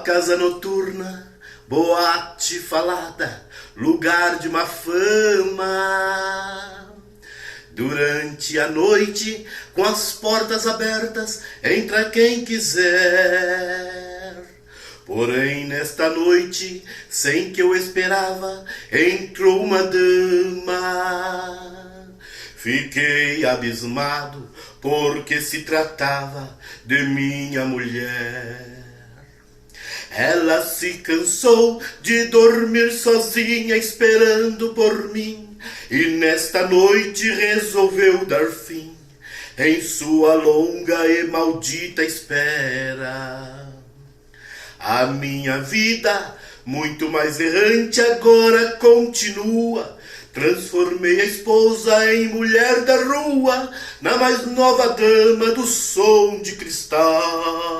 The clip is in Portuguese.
casa noturna, boate falada, lugar de má fama. Durante a noite, com as portas abertas, entra quem quiser. Porém, nesta noite, sem que eu esperava, entrou uma dama. Fiquei abismado, porque se tratava de minha mulher. Ela se cansou de dormir sozinha esperando por mim, e nesta noite resolveu dar fim em sua longa e maldita espera. A minha vida, muito mais errante, agora continua. Transformei a esposa em mulher da rua, na mais nova dama do som de cristal.